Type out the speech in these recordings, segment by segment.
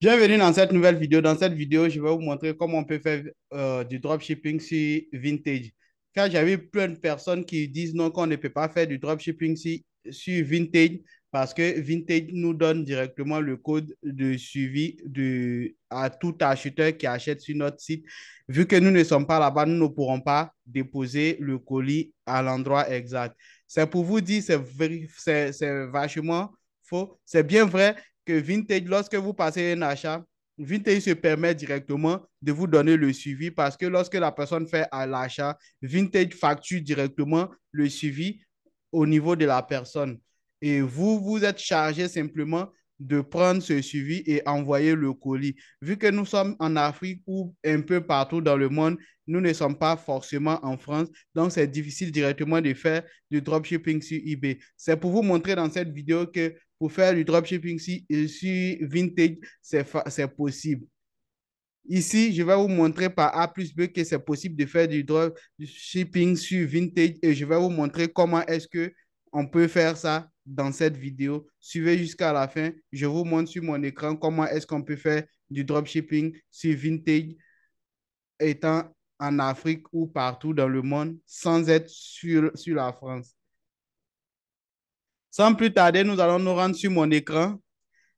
Bienvenue dans cette nouvelle vidéo. Dans cette vidéo, je vais vous montrer comment on peut faire du dropshipping sur Vintage. Car j'avais plein de personnes qui disent non, qu'on ne peut pas faire du dropshipping sur Vintage parce que Vintage nous donne directement le code de suivi à tout acheteur qui achète sur notre site. Vu que nous ne sommes pas là-bas, nous ne pourrons pas déposer le colis à l'endroit exact. C'est pour vous dire, c'est vachement faux. C'est bien vrai que Vintage, lorsque vous passez un achat, Vintage se permet directement de vous donner le suivi parce que lorsque la personne fait l'achat, Vintage facture directement le suivi au niveau de la personne. Et vous, vous êtes chargé simplement de prendre ce suivi et envoyer le colis. Vu que nous sommes en Afrique ou un peu partout dans le monde, nous ne sommes pas forcément en France, donc c'est difficile directement de faire du dropshipping sur eBay. C'est pour vous montrer dans cette vidéo que pour faire du dropshipping sur Vintage, c'est possible. Ici, je vais vous montrer par A plus B que c'est possible de faire du dropshipping sur Vintage et je vais vous montrer comment est-ce que on peut faire ça dans cette vidéo. Suivez jusqu'à la fin. Je vous montre sur mon écran comment est-ce qu'on peut faire du dropshipping sur Vintage étant en Afrique ou partout dans le monde sans être sur la France. Sans plus tarder, nous allons nous rendre sur mon écran.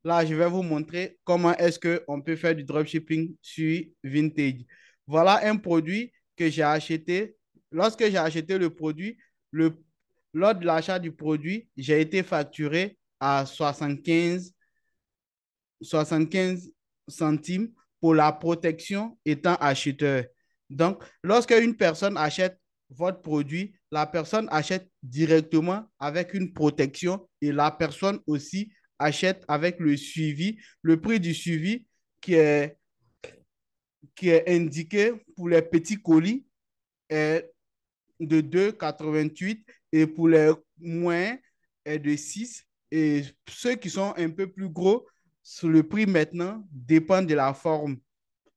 Là, je vais vous montrer comment est-ce qu'on peut faire du dropshipping sur Vintage. Voilà un produit que j'ai acheté. Lorsque j'ai acheté le produit, le, lors de l'achat du produit, j'ai été facturé à 75 centimes pour la protection étant acheteur. Donc, lorsque une personne achète votre produit, la personne achète directement avec une protection et la personne aussi achète avec le suivi, le prix du suivi qui est, qui est indiqué pour les petits colis est de 2,88 et pour les moins est de 6. Et ceux qui sont un peu plus gros, sur le prix maintenant dépend de la forme.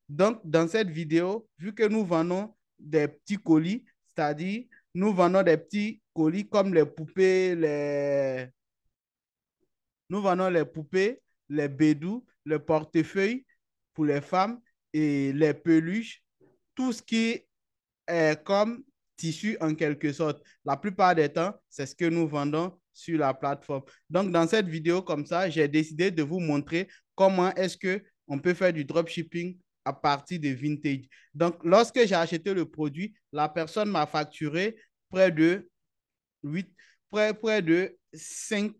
Donc, dans cette vidéo, vu que nous vendons des petits colis, c'est-à-dire nous vendons des petits colis comme les poupées, nous vendons les poupées, les bédous, le portefeuille pour les femmes et les peluches, tout ce qui est comme tissu en quelque sorte. La plupart des temps, c'est ce que nous vendons sur la plateforme. Donc, dans cette vidéo comme ça, j'ai décidé de vous montrer comment est-ce qu'on peut faire du dropshipping à partir de Vintage. Donc, lorsque j'ai acheté le produit, la personne m'a facturé près de 8, près de 5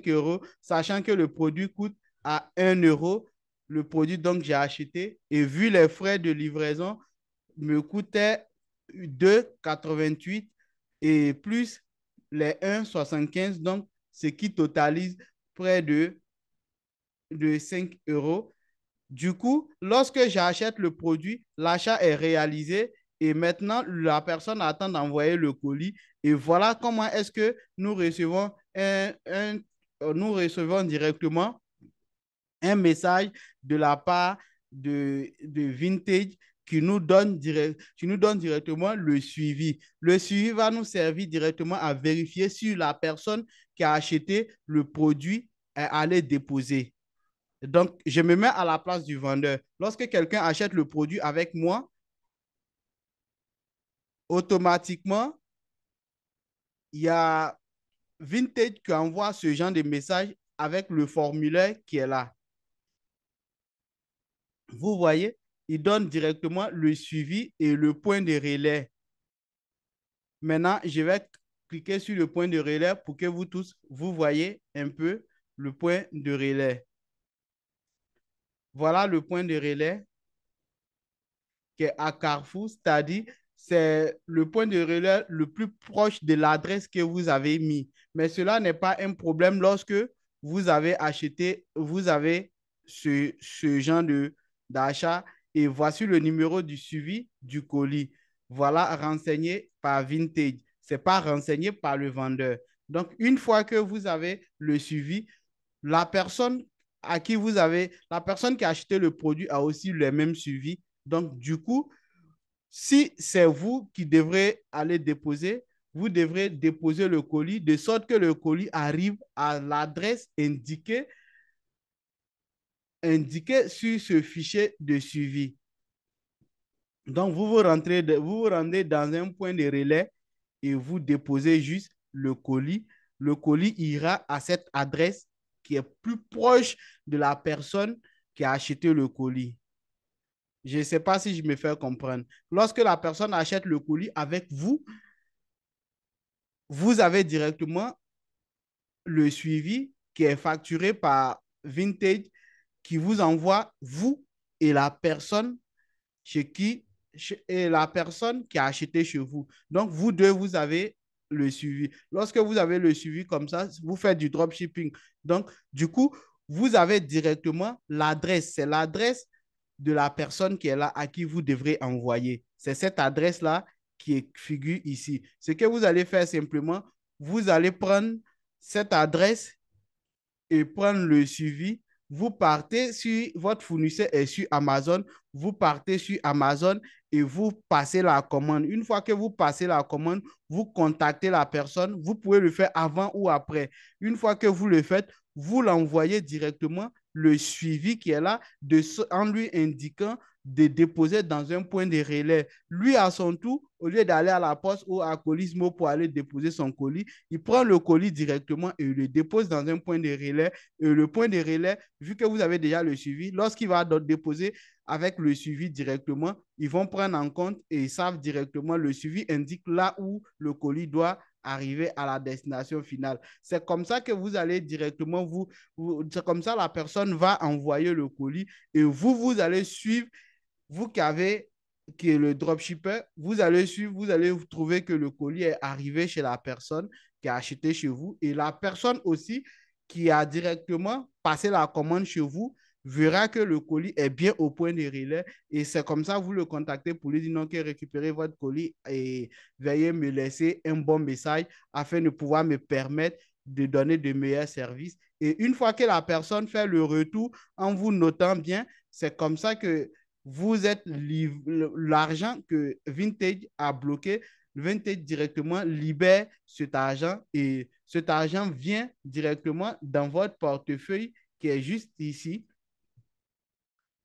euros, sachant que le produit coûte à 1 euro. Le produit donc j'ai acheté et vu les frais de livraison, me coûtait 2,88 et plus les 1,75, donc ce qui totalise près de 5 euros. Du coup, lorsque j'achète le produit, l'achat est réalisé et maintenant la personne attend d'envoyer le colis. Et voilà comment est-ce que nous recevons directement un message de la part de Vintage qui nous donne directement le suivi. Le suivi va nous servir directement à vérifier si la personne qui a acheté le produit est allée déposer. Donc, je me mets à la place du vendeur. Lorsque quelqu'un achète le produit avec moi, automatiquement, il y a Vintage qui envoie ce genre de message avec le formulaire qui est là. Vous voyez, il donne directement le suivi et le point de relais. Maintenant, je vais cliquer sur le point de relais pour que vous tous, vous voyez un peu le point de relais. Voilà le point de relais qui est à Carrefour, c'est-à-dire c'est le point de relais le plus proche de l'adresse que vous avez mis. Mais cela n'est pas un problème lorsque vous avez acheté, vous avez ce genre d'achat et voici le numéro du suivi du colis. Voilà, renseigné par Vintage. Ce n'est pas renseigné par le vendeur. Donc, une fois que vous avez le suivi, la personne la personne qui a acheté le produit a aussi le même suivi. Donc, du coup, si c'est vous qui devrez aller déposer, vous devrez déposer le colis de sorte que le colis arrive à l'adresse indiquée indiqué sur ce fichier de suivi. Donc, vous vous rendez dans un point de relais et vous déposez juste le colis. Le colis ira à cette adresse qui est plus proche de la personne qui a acheté le colis. Je ne sais pas si je me fais comprendre. Lorsque la personne achète le colis avec vous, vous avez directement le suivi qui est facturé par Vintage qui vous envoie, vous et la personne chez qui et la personne qui a acheté chez vous. Donc, vous deux, vous avez le suivi. Lorsque vous avez le suivi comme ça, vous faites du dropshipping. Donc, du coup, vous avez directement l'adresse. C'est l'adresse de la personne qui est là à qui vous devrez envoyer. C'est cette adresse-là qui est figure ici. Ce que vous allez faire simplement, vous allez prendre cette adresse et prendre le suivi. Vous partez sur votre fournisseur est sur Amazon, vous partez sur Amazon et vous passez la commande. Une fois que vous passez la commande, vous contactez la personne. Vous pouvez le faire avant ou après. Une fois que vous le faites, vous l'envoyez directement le suivi qui est là en lui indiquant de déposer dans un point de relais. Lui, à son tour, au lieu d'aller à la poste ou à Colismo pour aller déposer son colis, il prend le colis directement et il le dépose dans un point de relais. Et le point de relais, vu que vous avez déjà le suivi, lorsqu'il va déposer avec le suivi directement, ils vont prendre en compte et ils savent directement, le suivi indique là où le colis doit arriver à la destination finale. C'est comme ça que vous allez directement, c'est comme ça la personne va envoyer le colis et vous allez suivre, vous qui est le dropshipper, vous allez suivre, vous allez trouver que le colis est arrivé chez la personne qui a acheté chez vous et la personne aussi qui a directement passé la commande chez vous verra que le colis est bien au point de relais et c'est comme ça vous le contactez pour lui dire non, que récupérez votre colis et veuillez me laisser un bon message afin de pouvoir me permettre de donner de meilleurs services. Et une fois que la personne fait le retour en vous notant bien, c'est comme ça que vous êtes l'argent que Vintage a bloqué, Vintage directement libère cet argent et cet argent vient directement dans votre portefeuille qui est juste ici.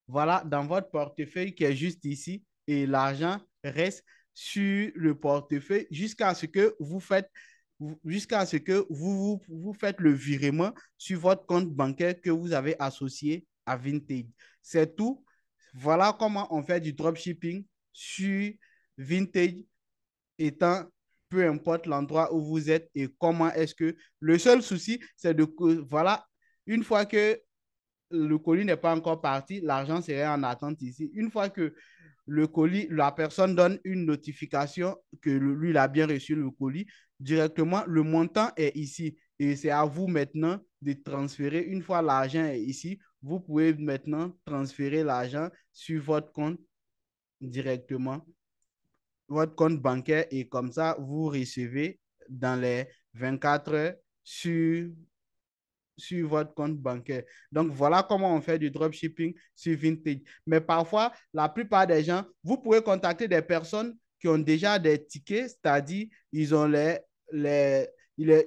Voilà, dans votre portefeuille qui est juste ici et l'argent reste sur le portefeuille jusqu'à ce que vous faites vous faites le virement sur votre compte bancaire que vous avez associé à Vintage. C'est tout. Voilà comment on fait du dropshipping sur Vintage, étant peu importe l'endroit où vous êtes et comment est-ce que le seul souci, c'est de voilà, une fois que le colis n'est pas encore parti, l'argent serait en attente ici. Une fois que le colis, la personne donne une notification que lui, il a bien reçu le colis, directement, le montant est ici. Et c'est à vous maintenant de transférer. Une fois l'argent est ici, vous pouvez maintenant transférer l'argent sur votre compte directement, votre compte bancaire, et comme ça, vous recevez dans les 24 heures sur votre compte bancaire. Donc, voilà comment on fait du dropshipping sur Vintage. Mais parfois, la plupart des gens, vous pouvez contacter des personnes qui ont déjà des tickets, c'est-à-dire ils ont les,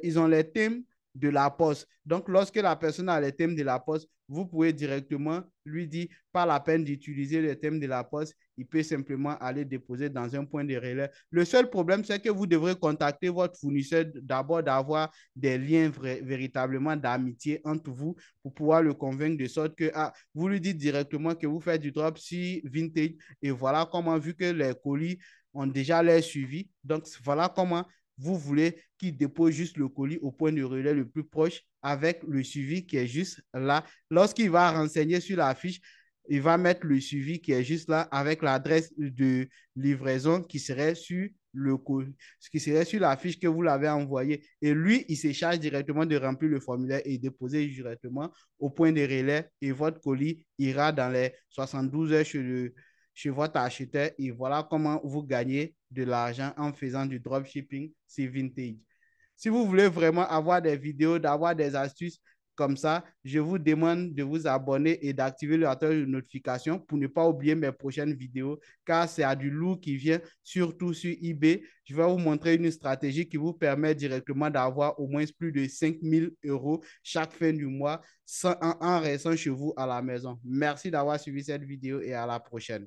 ils ont les thèmes de la poste. Donc, lorsque la personne a les thèmes de la poste, vous pouvez directement lui dire, pas la peine d'utiliser les thèmes de la poste, il peut simplement aller déposer dans un point de relais. Le seul problème, c'est que vous devrez contacter votre fournisseur d'abord d'avoir des liens véritablement d'amitié entre vous pour pouvoir le convaincre de sorte que vous lui dites directement que vous faites du drop sur Vintage et voilà comment, vu que les colis ont déjà l'air suivi, donc voilà comment vous voulez qu'il dépose juste le colis au point de relais le plus proche avec le suivi qui est juste là. Lorsqu'il va renseigner sur la fiche, il va mettre le suivi qui est juste là avec l'adresse de livraison qui serait sur ce qui serait sur la fiche que vous l'avez envoyée. Et lui, il se charge directement de remplir le formulaire et déposer directement au point de relais et votre colis ira dans les 72 heures chez votre acheteur. Et voilà comment vous gagnez de l'argent en faisant du dropshipping sur Vintage. Si vous voulez vraiment avoir des vidéos, d'avoir des astuces, Comme ça, je vous demande de vous abonner et d'activer le cloche de notification pour ne pas oublier mes prochaines vidéos, car c'est à du lourd qui vient, surtout sur eBay. Je vais vous montrer une stratégie qui vous permet directement d'avoir au moins plus de 5 000 € chaque fin du mois en restant chez vous à la maison. Merci d'avoir suivi cette vidéo et à la prochaine.